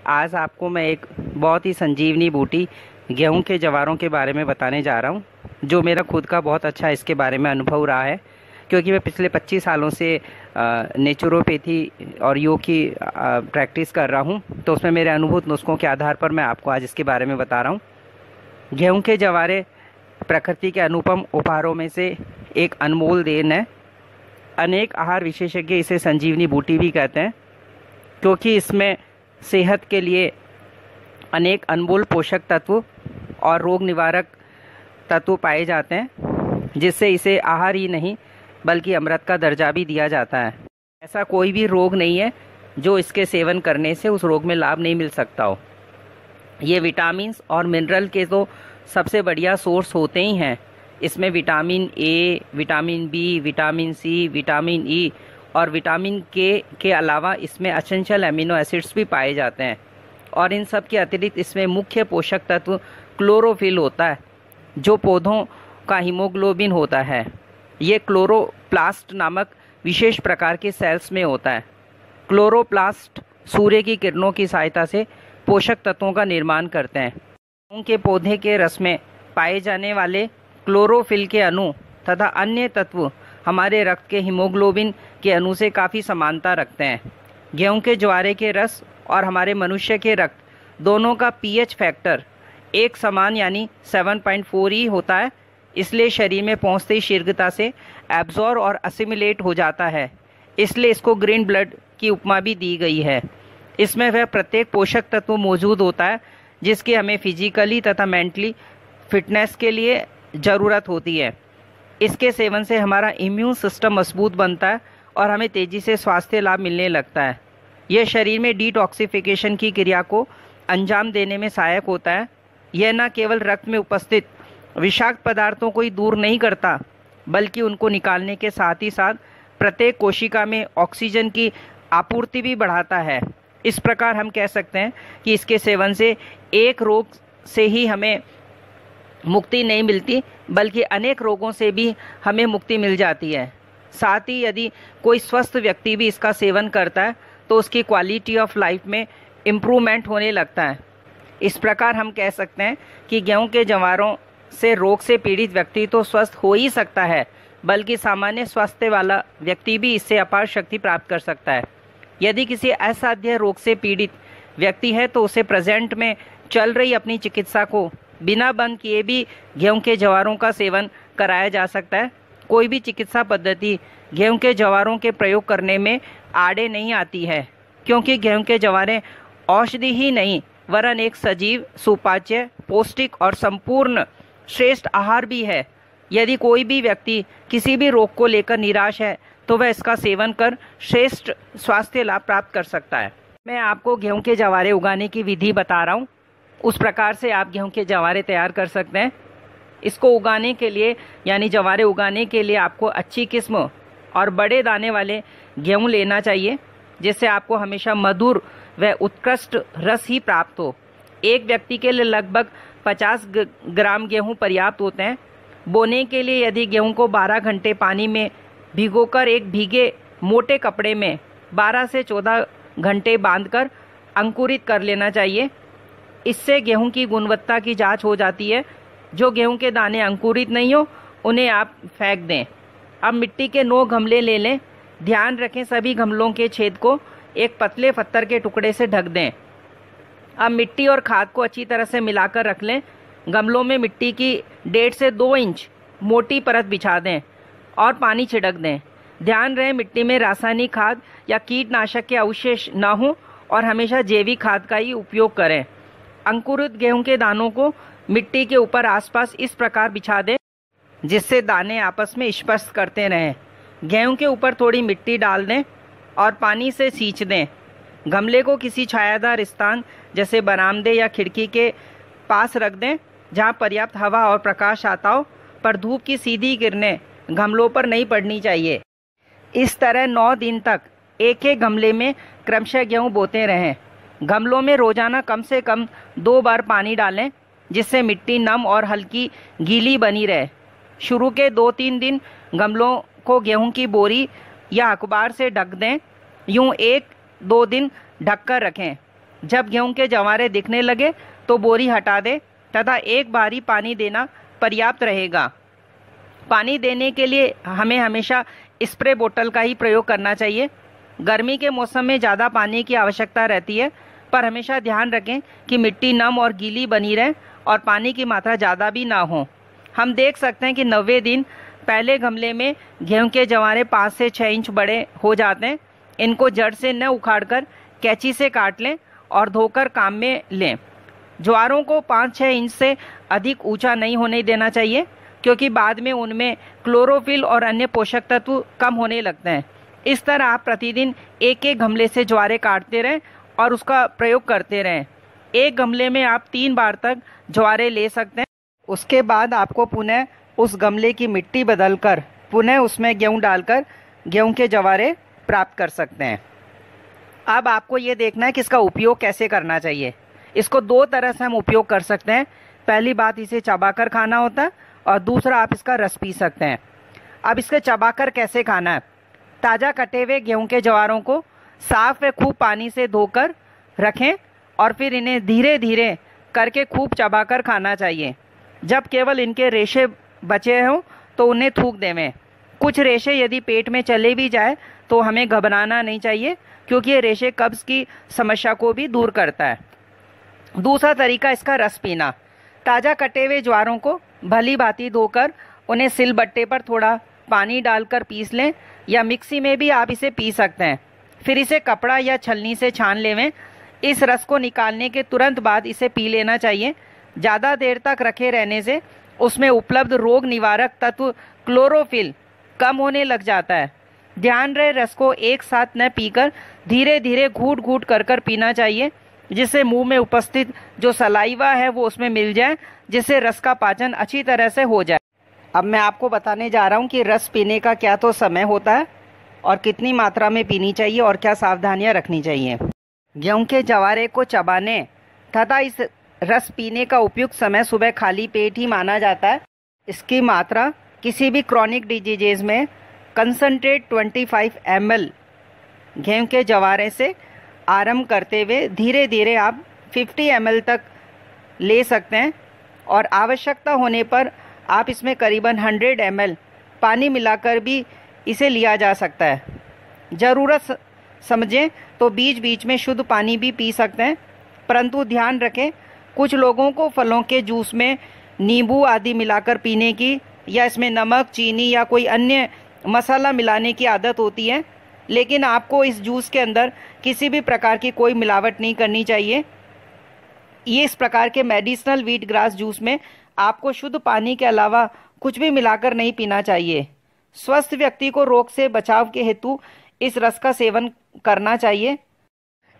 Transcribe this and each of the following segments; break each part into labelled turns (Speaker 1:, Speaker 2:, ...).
Speaker 1: आज आपको मैं एक बहुत ही संजीवनी बूटी गेहूं के जवारों के बारे में बताने जा रहा हूं, जो मेरा खुद का बहुत अच्छा इसके बारे में अनुभव रहा है। क्योंकि मैं पिछले 25 सालों से नेचुरोपैथी और योग की प्रैक्टिस कर रहा हूं, तो उसमें मेरे अनुभूत नुस्खों के आधार पर मैं आपको आज इसके बारे में बता रहा हूं। गेहूं के जवारे प्रकृति के अनुपम उपहारों में से एक अनमोल देन है। अनेक आहार विशेषज्ञ इसे संजीवनी बूटी भी कहते हैं, क्योंकि इसमें सेहत के लिए अनेक अनमोल पोषक तत्व और रोग निवारक तत्व पाए जाते हैं, जिससे इसे आहार ही नहीं बल्कि अमृत का दर्जा भी दिया जाता है। ऐसा कोई भी रोग नहीं है जो इसके सेवन करने से उस रोग में लाभ नहीं मिल सकता हो। ये विटामिन्स और मिनरल के तो सबसे बढ़िया सोर्स होते ही हैं। इसमें vitamin A, vitamin B, vitamin C, vitamin E और विटामिन के अलावा इसमें एसेंशियल एमिनो एसिड्स भी पाए जाते हैं। और इन सब के अतिरिक्त इसमें मुख्य पोषक तत्व क्लोरोफिल होता है, जो पौधों का हीमोग्लोबिन होता है। ये क्लोरोप्लास्ट नामक विशेष प्रकार के सेल्स में होता है। क्लोरोप्लास्ट सूर्य की किरणों की सहायता से पोषक तत्वों का निर्माण करते हैं। उनके पौधे के रस में पाए जाने वाले क्लोरोफिल के अणु तथा अन्य तत्व हमारे रक्त के हीमोग्लोबिन के अणु से काफ़ी समानता रखते हैं। गेहूं के ज्वारे के रस और हमारे मनुष्य के रक्त दोनों का पीएच फैक्टर एक समान यानी 7.4 ही होता है। इसलिए शरीर में पहुंचते ही शीघ्रता से एब्जॉर्ब और असिमिलेट हो जाता है। इसलिए इसको ग्रीन ब्लड की उपमा भी दी गई है। इसमें वह प्रत्येक पोषक तत्व मौजूद होता है जिसकी हमें फिजिकली तथा मेंटली फिटनेस के लिए ज़रूरत होती है। इसके सेवन से हमारा इम्यून सिस्टम मजबूत बनता है और हमें तेज़ी से स्वास्थ्य लाभ मिलने लगता है। यह शरीर में डिटॉक्सिफिकेशन की क्रिया को अंजाम देने में सहायक होता है। यह न केवल रक्त में उपस्थित विषाक्त पदार्थों को ही दूर नहीं करता, बल्कि उनको निकालने के साथ ही साथ प्रत्येक कोशिका में ऑक्सीजन की आपूर्ति भी बढ़ाता है। इस प्रकार हम कह सकते हैं कि इसके सेवन से एक रोग से ही हमें मुक्ति नहीं मिलती, बल्कि अनेक रोगों से भी हमें मुक्ति मिल जाती है। साथ ही यदि कोई स्वस्थ व्यक्ति भी इसका सेवन करता है तो उसकी क्वालिटी ऑफ लाइफ में इम्प्रूवमेंट होने लगता है। इस प्रकार हम कह सकते हैं कि गेहूं के जवारों से रोग से पीड़ित व्यक्ति तो स्वस्थ हो ही सकता है, बल्कि सामान्य स्वास्थ्य वाला व्यक्ति भी इससे अपार शक्ति प्राप्त कर सकता है। यदि किसी असाध्य रोग से पीड़ित व्यक्ति है तो उसे प्रेजेंट में चल रही अपनी चिकित्सा को बिना बंद किए भी गेहूं के जवारों का सेवन कराया जा सकता है। कोई भी चिकित्सा पद्धति गेहूं के जवारों के प्रयोग करने में आड़े नहीं आती है, क्योंकि गेहूं के जवारे औषधि ही नहीं वरन एक सजीव, सुपाच्य, पौष्टिक और संपूर्ण श्रेष्ठ आहार भी है। यदि कोई भी व्यक्ति किसी भी रोग को लेकर निराश है तो वह इसका सेवन कर श्रेष्ठ स्वास्थ्य लाभ प्राप्त कर सकता है। मैं आपको गेहूं के जवारे उगाने की विधि बता रहा हूं। उस प्रकार से आप गेहूं के जवारे तैयार कर सकते हैं। इसको उगाने के लिए यानी जवारे उगाने के लिए आपको अच्छी किस्म और बड़े दाने वाले गेहूं लेना चाहिए, जिससे आपको हमेशा मधुर व उत्कृष्ट रस ही प्राप्त हो। एक व्यक्ति के लिए लगभग 50 ग्राम गेहूं पर्याप्त होते हैं। बोने के लिए यदि गेहूं को 12 घंटे पानी में भिगोकर एक भीगे मोटे कपड़े में 12 से 14 घंटे बांधकर अंकुरित कर लेना चाहिए। इससे गेहूं की गुणवत्ता की जांच हो जाती है। जो गेहूं के दाने अंकुरित नहीं हो उन्हें आप फेंक दें। अब मिट्टी के 9 गमले ले लें। ध्यान रखें सभी गमलों के छेद को एक पतले पत्थर के टुकड़े से ढक दें। अब मिट्टी और खाद को अच्छी तरह से मिलाकर रख लें। गमलों में मिट्टी की 1.5 से 2 इंच मोटी परत बिछा दें और पानी छिड़क दें। ध्यान रहे मिट्टी में रासायनिक खाद या कीटनाशक के अवशेष न हो और हमेशा जैविक खाद का ही उपयोग करें। अंकुरित गेहूं के दानों को मिट्टी के ऊपर आसपास इस प्रकार बिछा दें जिससे दाने आपस में स्पर्श करते रहें। गेहूं के ऊपर थोड़ी मिट्टी डाल दें और पानी से सींच दें। गमले को किसी छायादार स्थान जैसे बरामदे या खिड़की के पास रख दें, जहां पर्याप्त हवा और प्रकाश आता हो, पर धूप की सीधी किरणें गमलों पर नहीं पड़नी चाहिए। इस तरह 9 दिन तक एक एक गमले में क्रमशः गेहूं बोते रहें। गमलों में रोजाना कम से कम 2 बार पानी डालें, जिससे मिट्टी नम और हल्की गीली बनी रहे। शुरू के 2-3 दिन गमलों को गेहूं की बोरी या अखबार से ढक दें। यूं 1-2 दिन ढककर रखें। जब गेहूं के जवारे दिखने लगे तो बोरी हटा दें तथा एक बारी पानी देना पर्याप्त रहेगा। पानी देने के लिए हमें हमेशा स्प्रे बोतल का ही प्रयोग करना चाहिए। गर्मी के मौसम में ज़्यादा पानी की आवश्यकता रहती है, पर हमेशा ध्यान रखें कि मिट्टी नम और गीली बनी रहे और पानी की मात्रा ज़्यादा भी ना हो। हम देख सकते हैं कि 90 दिन पहले गमले में गेहूं के जवारे 5 से 6 इंच बड़े हो जाते हैं। इनको जड़ से न उखाड़कर कैंची से काट लें और धोकर काम में लें। ज्वारों को 5-6 इंच से अधिक ऊंचा नहीं होने देना चाहिए, क्योंकि बाद में उनमें क्लोरोफिल और अन्य पोषक तत्व कम होने लगते हैं। इस तरह आप प्रतिदिन एक एक गमले से ज्वारे काटते रहें और उसका प्रयोग करते रहें। एक गमले में आप 3 बार तक ज्वारे ले सकते हैं। उसके बाद आपको पुनः उस गमले की मिट्टी बदलकर पुनः उसमें गेहूं डालकर गेहूं के जवारे प्राप्त कर सकते हैं। अब आपको ये देखना है कि इसका उपयोग कैसे करना चाहिए। इसको 2 तरह से हम उपयोग कर सकते हैं। पहली बात, इसे चबाकर खाना होता है और दूसरा, आप इसका रस पी सकते हैं। अब इसके चबाकर कैसे खाना है? ताज़ा कटे हुए गेहूं के जवारों को साफ व खूब पानी से धोकर रखें और फिर इन्हें धीरे धीरे करके खूब चबाकर खाना चाहिए। जब केवल इनके रेशे बचे हों तो उन्हें थूक देवें। कुछ रेशे यदि पेट में चले भी जाए तो हमें घबराना नहीं चाहिए, क्योंकि ये रेशे कब्ज की समस्या को भी दूर करता है। दूसरा तरीका, इसका रस पीना। ताज़ा कटे हुए ज्वारों को भली भांति धोकर उन्हें सिलबट्टे पर थोड़ा पानी डालकर पीस लें, या मिक्सी में भी आप इसे पी सकते हैं। फिर इसे कपड़ा या छलनी से छान लेवें। इस रस को निकालने के तुरंत बाद इसे पी लेना चाहिए। ज़्यादा देर तक रखे रहने से उसमें उपलब्ध रोग निवारक तत्व क्लोरोफिल कम होने लग जाता है। ध्यान रहे, रस को एक साथ न पीकर धीरे धीरे घूट घूट कर पीना चाहिए, जिससे मुंह में उपस्थित जो सलाइवा है वो उसमें मिल जाए, जिससे रस का पाचन अच्छी तरह से हो जाए। अब मैं आपको बताने जा रहा हूँ कि रस पीने का क्या तो समय होता है और कितनी मात्रा में पीनी चाहिए और क्या सावधानियाँ रखनी चाहिए। गेहूं के जवारे को चबाने तथा इस रस पीने का उपयुक्त समय सुबह खाली पेट ही माना जाता है। इसकी मात्रा किसी भी क्रॉनिक डिजीजेज में कंसंट्रेट 25 ml गेहूं के जवारे से आरंभ करते हुए धीरे धीरे आप 50 ml तक ले सकते हैं, और आवश्यकता होने पर आप इसमें करीबन 100 ml पानी मिलाकर भी इसे लिया जा सकता है। ज़रूरत समझें तो बीच बीच में शुद्ध पानी भी पी सकते हैं, परंतु ध्यान रखें, कुछ लोगों को फलों के जूस में नींबू आदि मिलाकर पीने की, या इसमें नमक, चीनी या कोई अन्य मसाला मिलाने की आदत होती है। लेकिन आपको इस जूस के अंदर किसी भी प्रकार की कोई मिलावट नहीं करनी चाहिए। ये इस प्रकार के मेडिसिनल व्हीट ग्रास जूस में आपको शुद्ध पानी के अलावा कुछ भी मिलाकर नहीं पीना चाहिए। स्वस्थ व्यक्ति को रोग से बचाव के हेतु इस रस का सेवन करना चाहिए।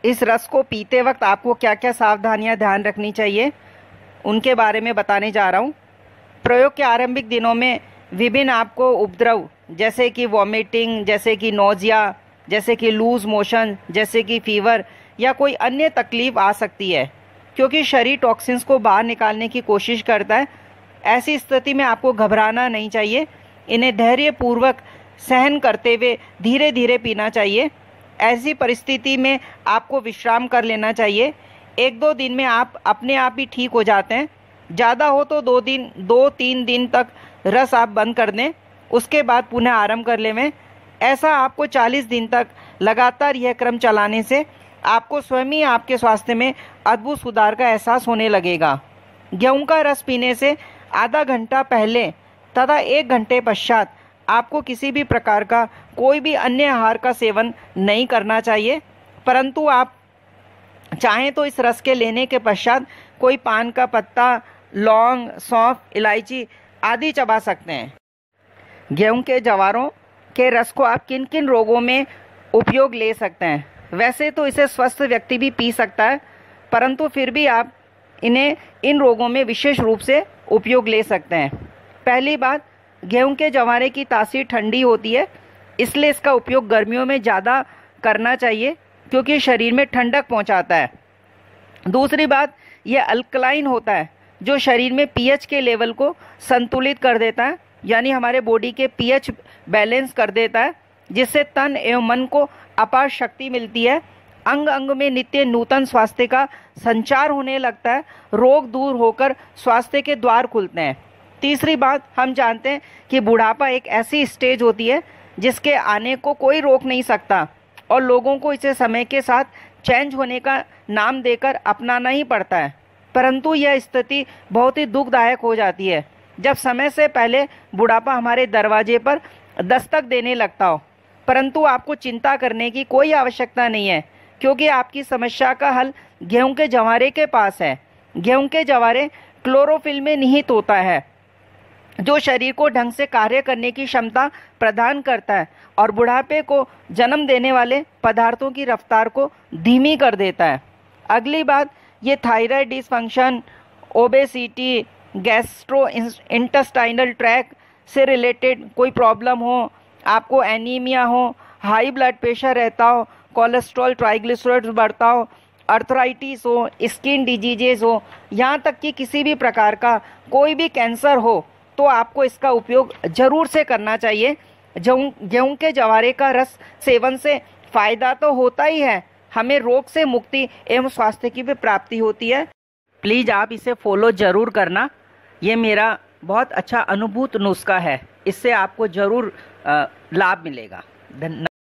Speaker 1: इस रस को पीते वक्त आपको क्या क्या सावधानियां ध्यान रखनी चाहिए, उनके बारे में बताने जा रहा हूं। प्रयोग के आरंभिक दिनों में विभिन्न आपको उपद्रव, जैसे कि वॉमिटिंग, जैसे कि नोजिया, जैसे कि लूज मोशन, जैसे कि फीवर या कोई अन्य तकलीफ आ सकती है, क्योंकि शरीर टॉक्सिन्स को बाहर निकालने की कोशिश करता है। ऐसी स्थिति में आपको घबराना नहीं चाहिए। इन्हें धैर्यपूर्वक सहन करते हुए धीरे धीरे पीना चाहिए। ऐसी परिस्थिति में आपको विश्राम कर लेना चाहिए। 1-2 दिन में आप अपने आप ही ठीक हो जाते हैं। ज़्यादा हो तो 2-3 दिन तक रस आप बंद कर दें, उसके बाद पुनः आरंभ कर लें। ऐसा आपको 40 दिन तक लगातार यह क्रम चलाने से आपको स्वयं ही आपके स्वास्थ्य में अद्भुत सुधार का एहसास होने लगेगा। गेहूं का रस पीने से आधा घंटा पहले तथा 1 घंटे पश्चात आपको किसी भी प्रकार का कोई भी अन्य आहार का सेवन नहीं करना चाहिए, परंतु आप चाहें तो इस रस के लेने के पश्चात कोई पान का पत्ता, लौंग, सौंफ, इलायची आदि चबा सकते हैं। गेहूं के जवारों के रस को आप किन किन रोगों में उपयोग ले सकते हैं? वैसे तो इसे स्वस्थ व्यक्ति भी पी सकता है, परंतु फिर भी आप इन्हें इन रोगों में विशेष रूप से उपयोग ले सकते हैं। पहली बात, गेहूं के जवारे की तासीर ठंडी होती है, इसलिए इसका उपयोग गर्मियों में ज़्यादा करना चाहिए, क्योंकि शरीर में ठंडक पहुंचाता है। दूसरी बात, यह अल्कलाइन होता है, जो शरीर में पीएच के लेवल को संतुलित कर देता है, यानी हमारे बॉडी के पीएच बैलेंस कर देता है, जिससे तन एवं मन को अपार शक्ति मिलती है। अंग अंग में नित्य नूतन स्वास्थ्य का संचार होने लगता है, रोग दूर होकर स्वास्थ्य के द्वार खुलते हैं। तीसरी बात, हम जानते हैं कि बुढ़ापा एक ऐसी स्टेज होती है जिसके आने को कोई रोक नहीं सकता और लोगों को इसे समय के साथ चेंज होने का नाम देकर अपनाना ही पड़ता है। परंतु यह स्थिति बहुत ही दुखदायक हो जाती है जब समय से पहले बुढ़ापा हमारे दरवाजे पर दस्तक देने लगता हो। परंतु आपको चिंता करने की कोई आवश्यकता नहीं है, क्योंकि आपकी समस्या का हल गेहूं के जवारे के पास है। गेहूं के जवारे क्लोरोफिल में निहित होता है, जो शरीर को ढंग से कार्य करने की क्षमता प्रदान करता है और बुढ़ापे को जन्म देने वाले पदार्थों की रफ्तार को धीमी कर देता है। अगली बात, ये thyroid dysfunction, obesity, gastro intestinal tract से रिलेटेड कोई प्रॉब्लम हो, आपको एनीमिया हो, हाई ब्लड प्रेशर रहता हो, कोलेस्ट्रॉल ट्राइग्लिसराइड्स बढ़ता हो, अर्थराइटिस हो, स्किन डिजीजेज हो, यहाँ तक कि किसी भी प्रकार का कोई भी कैंसर हो, तो आपको इसका उपयोग जरूर से करना चाहिए। गेहूं के जवारे का रस सेवन से फायदा तो होता ही है, हमें रोग से मुक्ति एवं स्वास्थ्य की भी प्राप्ति होती है। प्लीज़ आप इसे फॉलो जरूर करना, ये मेरा बहुत अच्छा अनुभूत नुस्खा है, इससे आपको जरूर लाभ मिलेगा। धन्यवाद।